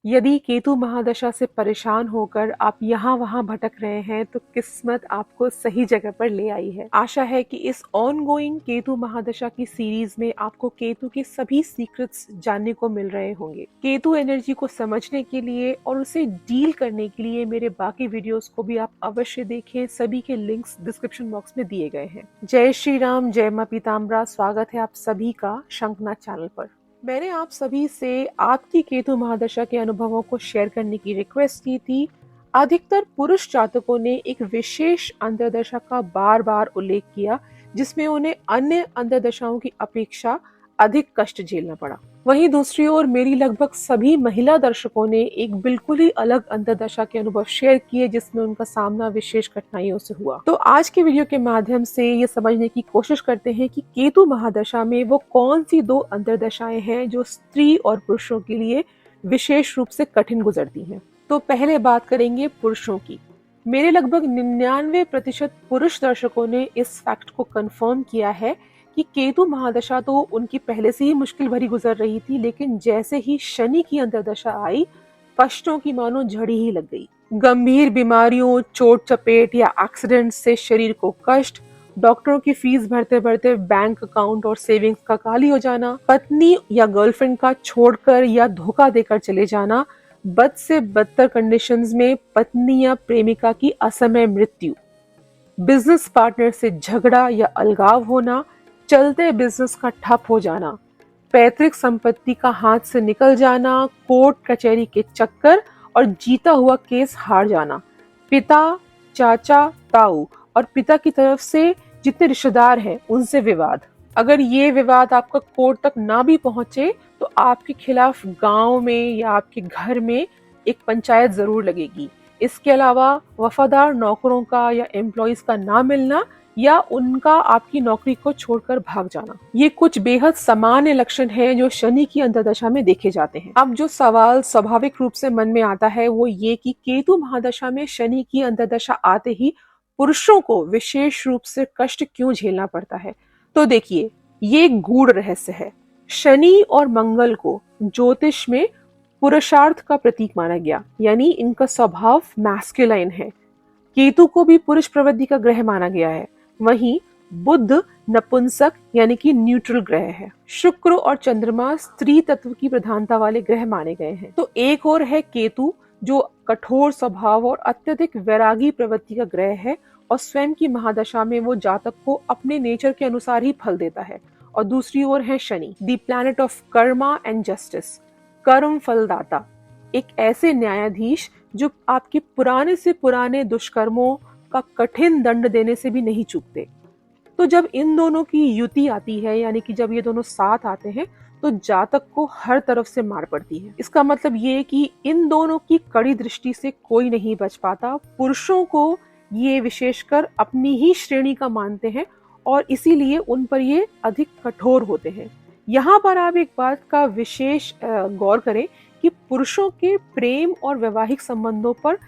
यदि केतु महादशा से परेशान होकर आप यहाँ वहाँ भटक रहे हैं तो किस्मत आपको सही जगह पर ले आई है। आशा है कि इस ऑनगोइंग केतु महादशा की सीरीज में आपको केतु के सभी सीक्रेट्स जानने को मिल रहे होंगे। केतु एनर्जी को समझने के लिए और उसे डील करने के लिए मेरे बाकी वीडियोस को भी आप अवश्य देखें। सभी के लिंक्स डिस्क्रिप्शन बॉक्स में दिए गए हैं। जय श्री राम, जय मां पीताम्बरा। स्वागत है आप सभी का शंखनाद चैनल पर। मैंने आप सभी से आपकी केतु महादशा के अनुभवों को शेयर करने की रिक्वेस्ट की थी। अधिकतर पुरुष जातकों ने एक विशेष अंतर्दशा का बार बार उल्लेख किया जिसमें उन्हें अन्य अंतर्दशाओं की अपेक्षा अधिक कष्ट झेलना पड़ा। वहीं दूसरी ओर मेरी लगभग सभी महिला दर्शकों ने एक बिल्कुल ही अलग अंतर्दशा के अनुभव शेयर किए जिसमें उनका सामना विशेष कठिनाइयों से हुआ। तो आज के वीडियो के माध्यम से ये समझने की कोशिश करते हैं कि केतु महादशा में वो कौन सी दो अंतर्दशाएं हैं जो स्त्री और पुरुषों के लिए विशेष रूप से कठिन गुजरती हैं। तो पहले बात करेंगे पुरुषों की। मेरे लगभग 99% पुरुष दर्शकों ने इस फैक्ट को कंफर्म किया है कि केतु महादशा तो उनकी पहले से ही मुश्किल भरी गुजर रही थी, लेकिन जैसे ही शनि की अंतर्दशा आई, कष्टों की मानो झड़ी ही लग गई। गंभीर बीमारियों, चोट चपेट या एक्सीडेंट से शरीर को कष्ट, डॉक्टरों की फीस भरते भरते बैंक अकाउंट और सेविंग्स का खाली हो जाना, पत्नी या गर्लफ्रेंड का छोड़कर या धोखा देकर चले जाना, बद से बदतर कंडीशंस में पत्नी या प्रेमिका की असमय मृत्यु, बिजनेस पार्टनर से झगड़ा या अलगाव होना, चलते बिजनेस का ठप हो जाना, पैतृक संपत्ति का हाथ से निकल जाना, कोर्ट कचहरी के चक्कर और जीता हुआ केस हार जाना, पिता, चाचा, ताऊ और पिता की तरफ से जितने रिश्तेदार हैं उनसे विवाद। अगर ये विवाद आपका कोर्ट तक ना भी पहुंचे तो आपके खिलाफ गांव में या आपके घर में एक पंचायत जरूर लगेगी। इसके अलावा वफादार नौकरों का या एम्प्लॉइज का ना मिलना या उनका आपकी नौकरी को छोड़कर भाग जाना, ये कुछ बेहद सामान्य लक्षण हैं जो शनि की अंतर्दशा में देखे जाते हैं। अब जो सवाल स्वाभाविक रूप से मन में आता है वो ये कि केतु महादशा में शनि की अंतर्दशा आते ही पुरुषों को विशेष रूप से कष्ट क्यों झेलना पड़ता है। तो देखिए, ये एक गूढ़ रहस्य है। शनि और मंगल को ज्योतिष में पुरुषार्थ का प्रतीक माना गया, यानी इनका स्वभाव मैस्कुलाइन है। केतु को भी पुरुष प्रवृत्ति का ग्रह माना गया है। वहीं बुध नपुंसक यानी कि न्यूट्रल ग्रह है। शुक्र और चंद्रमा स्त्री तत्व की प्रधानता वाले ग्रह माने गए हैं। तो एक और है केतु जो कठोर स्वभाव और अत्यधिक वैरागी प्रवृत्ति का ग्रह है और स्वयं की महादशा में वो जातक को अपने नेचर के अनुसार ही फल देता है। और दूसरी ओर है Shani, the planet of Karma and justice, कर्म फलदाता, एक ऐसे न्यायाधीश जो आपके पुराने से पुराने दुष्कर्मों का कठिन दंड देने से भी नहीं चूकते। तो जब इन दोनों की युति आती है, यानी कि जब ये दोनों साथ आते हैं, तो जातक को हर तरफ से मार पड़ती है। इसका मतलब ये कि इन दोनों की कड़ी दृष्टि से कोई नहीं बच पाता। पुरुषों को ये विशेषकर अपनी ही श्रेणी का मानते हैं और इसीलिए उन पर ये अधिक कठोर होते हैं। यहाँ पर आप एक बात का विशेष गौर करें कि पुरुषों के प्रेम और वैवाहिक संबंधों पर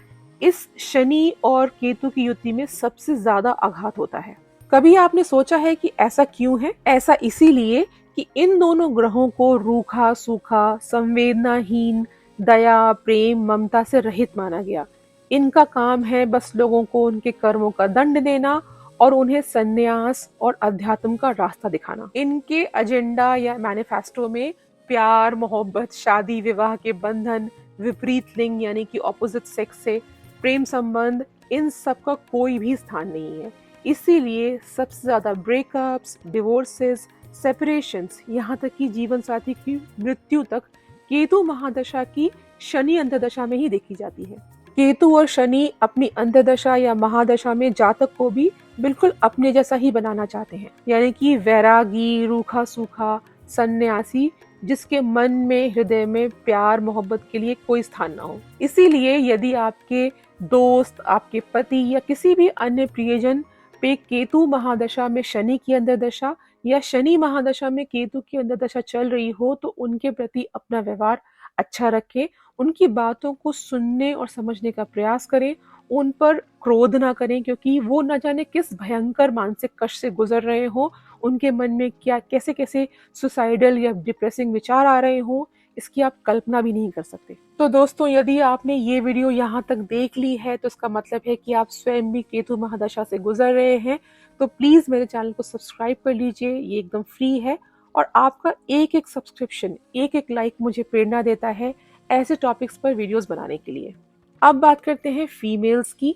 इस शनि और केतु की युति में सबसे ज्यादा आघात होता है। कभी आपने सोचा है कि ऐसा क्यों है? ऐसा इसीलिए कि इन दोनों ग्रहों को रूखा सूखा, संवेदनाहीन, दया, प्रेम, ममता से रहित माना गया। इनका काम है बस लोगों को उनके कर्मों का दंड देना और उन्हें संन्यास और अध्यात्म का रास्ता दिखाना। इनके एजेंडा या मैनिफेस्टो में प्यार, मोहब्बत, शादी, विवाह के बंधन, विपरीत लिंग यानी कि ऑपोजिट सेक्स से प्रेम संबंध, इन सब का कोई भी स्थान नहीं है। इसीलिए सबसे ज्यादा ब्रेकअप्स, डिवोर्सेस, सेपरेशंस, यहाँ तक कि जीवन साथी की मृत्यु तक केतु महादशा की शनि अंतर्दशा में ही देखी जाती है। केतु और शनि अपनी अंतर्दशा या महादशा में जातक को भी बिल्कुल अपने जैसा ही बनाना चाहते हैं, यानी कि वैरागी, रूखा सूखा, सन्यासी, जिसके मन में, हृदय में प्यार मोहब्बत के लिए कोई स्थान ना हो। इसीलिए यदि आपके दोस्त, आपके पति या किसी भी अन्य प्रियजन पे केतु महादशा में शनि की अंतर्दशा या शनि महादशा में केतु की अंतर्दशा चल रही हो, तो उनके प्रति अपना व्यवहार अच्छा रखें, उनकी बातों को सुनने और समझने का प्रयास करें, उन पर क्रोध ना करें, क्योंकि वो न जाने किस भयंकर मानसिक कष्ट से गुजर रहे हो, उनके मन में क्या कैसे कैसे सुसाइडल या डिप्रेसिंग विचार आ रहे हो, इसकी आप कल्पना भी नहीं कर सकते। तो दोस्तों, यदि आपने ये वीडियो यहाँ तक देख ली है तो इसका मतलब है कि आप स्वयं भी केतु महादशा से गुजर रहे हैं। तो प्लीज मेरे चैनल को सब्सक्राइब कर लीजिए, ये एकदम फ्री है। और आपका एक एक सब्सक्रिप्शन, एक एक लाइक मुझे प्रेरणा देता है ऐसे टॉपिक्स पर वीडियोस बनाने के लिए। अब बात करते हैं फीमेल्स की।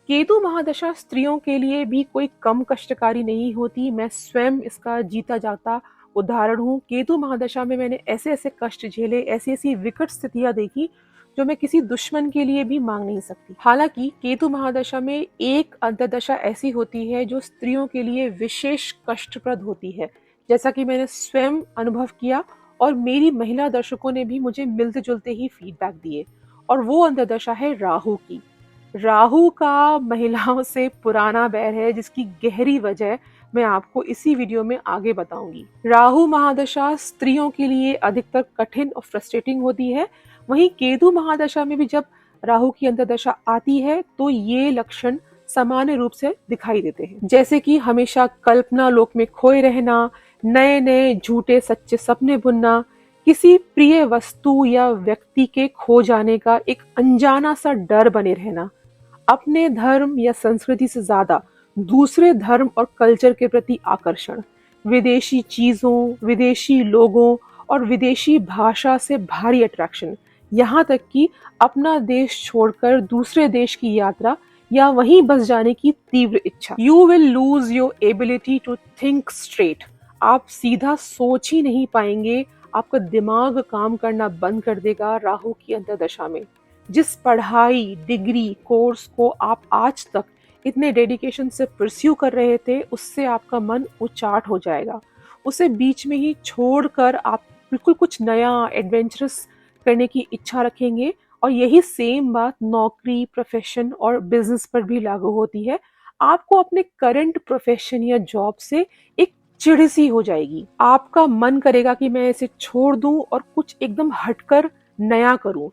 केतु महादशा स्त्रियों के लिए भी कोई कम कष्टकारी नहीं होती। मैं स्वयं इसका जीता जागता उदाहरण हूँ। केतु महादशा में मैंने ऐसे ऐसे कष्ट झेले, ऐसी ऐसी विकट स्थितियां देखी जो मैं किसी दुश्मन के लिए भी मांग नहीं सकती। हालांकि केतु महादशा में एक अंतर्दशा ऐसी होती है जो स्त्रियों के लिए विशेष कष्टप्रद होती है, जैसा कि मैंने स्वयं अनुभव किया और मेरी महिला दर्शकों ने भी मुझे मिलते जुलते ही फीडबैक दिए। और वो अंतर्दशा है राहु की। राहु का महिलाओं से पुराना बैर है, जिसकी गहरी वजह मैं आपको इसी वीडियो में आगे बताऊंगी। राहु महादशा स्त्रियों के लिए अधिकतर कठिन और फ्रस्ट्रेटिंग होती है। वहीं केतु महादशा में भी जब राहु की अंतर्दशा आती है तो ये लक्षण सामान्य रूप से दिखाई देते हैं, जैसे कि हमेशा कल्पना लोक में खोए रहना, नए नए झूठे सच्चे सपने बुनना, किसी प्रिय वस्तु या व्यक्ति के खो जाने का एक अनजाना सा डर बने रहना, अपने धर्म या संस्कृति से ज्यादा दूसरे धर्म और कल्चर के प्रति आकर्षण, विदेशी चीजों, विदेशी लोगों और विदेशी भाषा से भारी अट्रैक्शन, यहाँ तक कि अपना देश छोड़कर दूसरे देश की यात्रा या वहीं बस जाने की तीव्र इच्छा। You will lose your ability to think straight. आप सीधा सोच ही नहीं पाएंगे, आपका दिमाग काम करना बंद कर देगा राहु की अंतर्दशा में। जिस पढ़ाई, डिग्री, कोर्स को आप आज तक इतने डेडिकेशन से परस्यू कर रहे थे, उससे आपका मन उचाट हो जाएगा। उसे बीच में ही छोड़कर आप बिल्कुल कुछ नया एडवेंचरस करने की इच्छा रखेंगे। और यही सेम बात नौकरी, प्रोफेशन और बिजनेस पर भी लागू होती है। आपको अपने करंट प्रोफेशन या जॉब से एक चिढ़ सी हो जाएगी। आपका मन करेगा कि मैं इसे छोड़ दूं और कुछ एकदम हटकर नया करूं।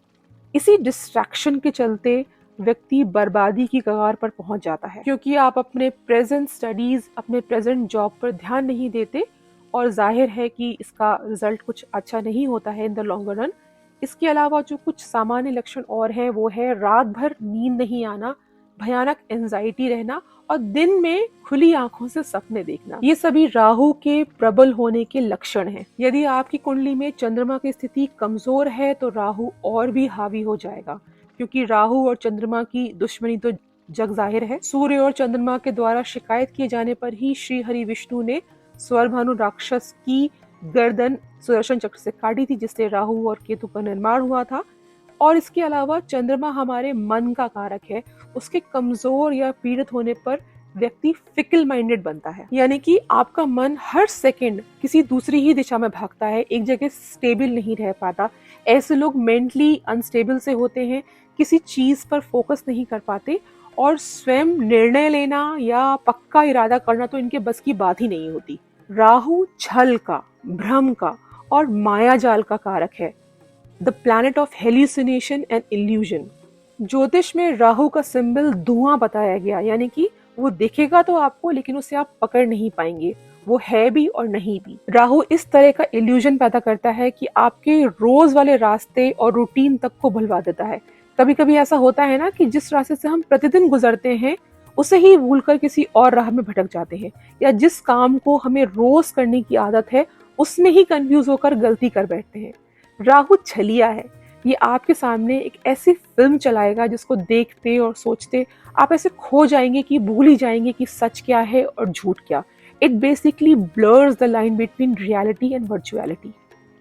इसी डिस्ट्रैक्शन के चलते व्यक्ति बर्बादी की कगार पर पहुंच जाता है, क्योंकि आप अपने प्रेजेंट स्टडीज, अपने प्रेजेंट जॉब पर ध्यान नहीं देते और जाहिर है कि इसका रिजल्ट कुछ अच्छा नहीं होता है इन द लॉन्गर रन। इसके अलावा जो कुछ सामान्य लक्षण और हैं वो है रात भर नींद नहीं आना, भयानक एंजाइटी रहना और दिन में खुली आंखों से सपने देखना। ये सभी राहु के प्रबल होने के लक्षण हैं। यदि आपकी कुंडली में चंद्रमा की स्थिति कमजोर है तो राहु और भी हावी हो जाएगा, क्योंकि राहु और चंद्रमा की दुश्मनी तो जग जाहिर है। सूर्य और चंद्रमा के द्वारा शिकायत किए जाने पर ही श्री हरि विष्णु ने स्वरभानु राक्षस की गर्दन सुदर्शन चक्र से काटी थी, जिससे राहु और केतु का निर्माण हुआ था। और इसके अलावा चंद्रमा हमारे मन का कारक है। उसके कमजोर या पीड़ित होने पर व्यक्ति फिकल माइंडेड बनता है, यानी कि आपका मन हर सेकंड किसी दूसरी ही दिशा में भागता है, एक जगह स्टेबल नहीं रह पाता। ऐसे लोग मेंटली अनस्टेबल से होते हैं, किसी चीज पर फोकस नहीं कर पाते और स्वयं निर्णय लेना या पक्का इरादा करना तो इनके बस की बात ही नहीं होती। राहु छल का, भ्रम का और मायाजाल का कारक है, the planet of hallucination and illusion. ज्योतिष में राहु का सिंबल धुआं बताया गया, यानी कि वो दिखेगा तो आपको, लेकिन उसे आप पकड़ नहीं पाएंगे, वो है भी और नहीं भी। राहु इस तरह का इल्यूजन पैदा करता है कि आपके रोज वाले रास्ते और रूटीन तक को भुलवा देता है। कभी कभी ऐसा होता है ना कि जिस रास्ते से हम प्रतिदिन गुजरते हैं उसे ही भूलकर किसी और राह में भटक जाते हैं, या जिस काम को हमें रोज करने की आदत है उसमें ही कंफ्यूज होकर गलती कर बैठते हैं। राहु छलिया है। ये आपके सामने एक ऐसी फिल्म चलाएगा जिसको देखते और सोचते आप ऐसे खो जाएंगे कि भूल ही जाएंगे कि सच क्या है और झूठ क्या। It basically blurs the line between reality and virtuality.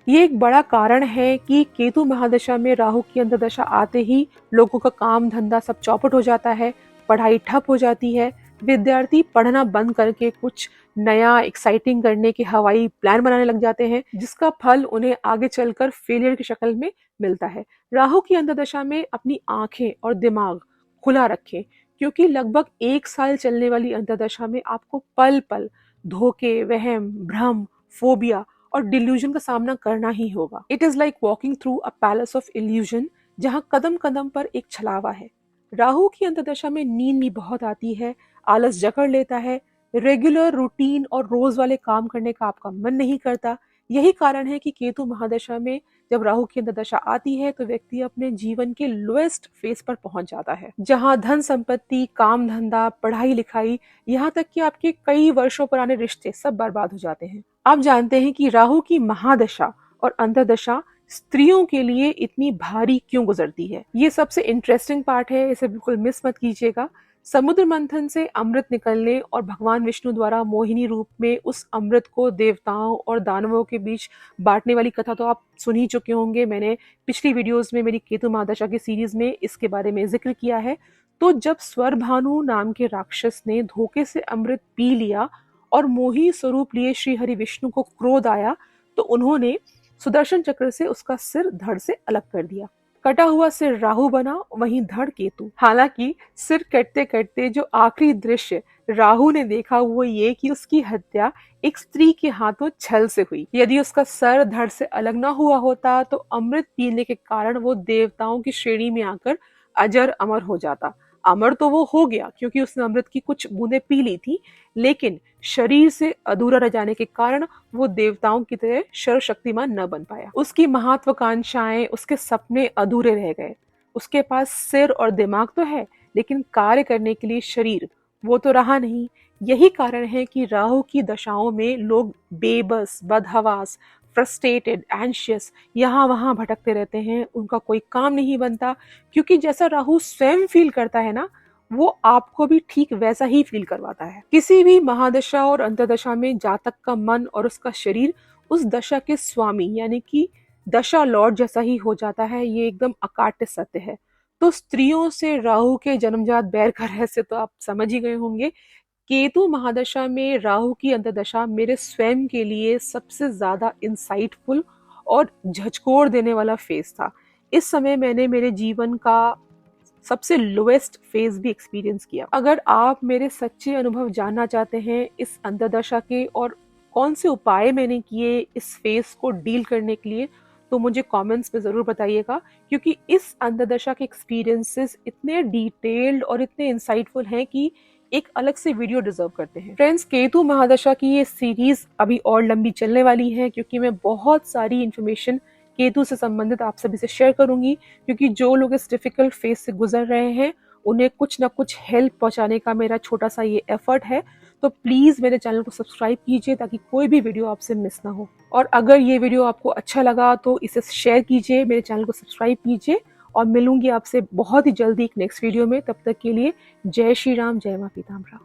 ये एक बड़ा कारण है कि केतु महादशा में राहु की अंतर्दशा आते ही लोगों का काम धंधा सब चौपट हो जाता है, पढ़ाई ठप हो जाती है, विद्यार्थी पढ़ना बंद करके कुछ नया एक्साइटिंग करने के हवाई प्लान बनाने लग जाते हैं, जिसका फल उन्हें आगे चलकर फेलियर की शक्ल में मिलता है। राहु की अंतर्दशा में अपनी आंखें और दिमाग खुला रखें, क्योंकि लगभग 1 साल चलने वाली अंतर्दशा में आपको पल पल धोखे, वहम, भ्रम, फोबिया और डिल्यूजन का सामना करना ही होगा। It is like walking through a palace of illusion, जहाँ कदम कदम पर एक छलावा है। राहु की अंतर्दशा में नींद भी बहुत आती है, आलस जकड़ लेता है, रेगुलर रूटीन और रोज वाले काम करने का आपका मन नहीं करता, यही कारण है कि केतु महादशा में जब राहु की अंतर्दशा आती है तो व्यक्ति अपने जीवन के लोएस्ट फेज पर पहुंच जाता है, जहां धन संपत्ति, काम धंधा, पढ़ाई लिखाई, यहाँ तक कि आपके कई वर्षों पुराने रिश्ते सब बर्बाद हो जाते हैं। आप जानते हैं कि राहु की महादशा और अंतर्दशा स्त्रियों के लिए इतनी भारी क्यों गुजरती है? ये सबसे इंटरेस्टिंग पार्ट है, इसे बिल्कुल मिस मत कीजिएगा। समुद्र मंथन से अमृत निकलने और भगवान विष्णु द्वारा मोहिनी रूप में उस अमृत को देवताओं और दानवों के बीच बांटने वाली कथा तो आप सुन ही चुके होंगे। मैंने पिछली वीडियोस में मेरी केतु महादशा की सीरीज में इसके बारे में जिक्र किया है। तो जब स्वरभानु नाम के राक्षस ने धोखे से अमृत पी लिया और मोही स्वरूप लिए श्री हरि विष्णु को क्रोध आया, तो उन्होंने सुदर्शन चक्र से उसका सिर धड़ से अलग कर दिया। कटा हुआ सिर राहु बना, वहीं धड़ केतु। हालांकि सिर कटते कटते जो आखिरी दृश्य राहु ने देखा वो ये कि उसकी हत्या एक स्त्री के हाथों छल से हुई। यदि उसका सर धड़ से अलग ना हुआ होता तो अमृत पीने के कारण वो देवताओं की श्रेणी में आकर अजर अमर हो जाता। अमर तो वो हो गया क्योंकि उसने अमृत की कुछ बूंदें पी ली थी, लेकिन शरीर से अधूरा रह जाने के कारण वो देवताओं की तरह सर्वशक्तिमान न बन पाया। उसकी महत्वाकांक्षाएं, उसके सपने अधूरे रह गए। उसके पास सिर और दिमाग तो है, लेकिन कार्य करने के लिए शरीर वो तो रहा नहीं। यही कारण है कि राहु की दशाओं में लोग बेबस, बदहवास, फ्रस्ट्रेटेड, एंशियस यहाँ वहां भटकते रहते हैं। उनका कोई काम नहीं बनता, क्योंकि जैसा राहु स्वयं फील करता है ना, वो आपको भी ठीक वैसा ही फील करवाता है। किसी भी महादशा और अंतर्दशा में जातक का मन और उसका शरीर उस दशा के स्वामी यानी कि दशा लॉर्ड जैसा ही हो जाता है। ये एकदम अकाट्य सत्य है। तो स्त्रियों से राहु के जन्मजात बैर का रहस्य तो आप समझ ही गए होंगे। केतु महादशा में राहु की अंतर्दशा मेरे स्वयं के लिए सबसे ज्यादा इंसाइटफुल और झकझोर देने वाला फेज था। इस समय मैंने मेरे जीवन का सबसे लोएस्ट फेज भी एक्सपीरियंस किया। अगर आप मेरे सच्चे अनुभव जानना चाहते हैं इस अंतर्दशा के और कौन से उपाय मैंने किए इस फेज को डील करने के लिए, तो मुझे कमेंट्स में जरूर बताइएगा, क्योंकि इस अंतर्दशा के एक्सपीरियंसेस इतने डिटेल्ड और इतने इंसाइटफुल हैं कि एक अलग से वीडियो डिजर्व करते हैं। फ्रेंड्स, केतु महादशा की ये सीरीज अभी और लंबी चलने वाली है, क्योंकि मैं बहुत सारी इंफॉर्मेशन केतु से संबंधित आप सभी से शेयर करूंगी, क्योंकि जो लोग इस डिफिकल्ट फेज से गुजर रहे हैं उन्हें कुछ ना कुछ हेल्प पहुंचाने का मेरा छोटा सा ये एफर्ट है। तो प्लीज मेरे चैनल को सब्सक्राइब कीजिए ताकि कोई भी वीडियो आपसे मिस ना हो। और अगर ये वीडियो आपको अच्छा लगा तो इसे शेयर कीजिए, मेरे चैनल को सब्सक्राइब कीजिए, और मिलूंगी आपसे बहुत ही जल्दी एक नेक्स्ट वीडियो में। तब तक के लिए जय श्री राम, जय मां पीताम्बरा।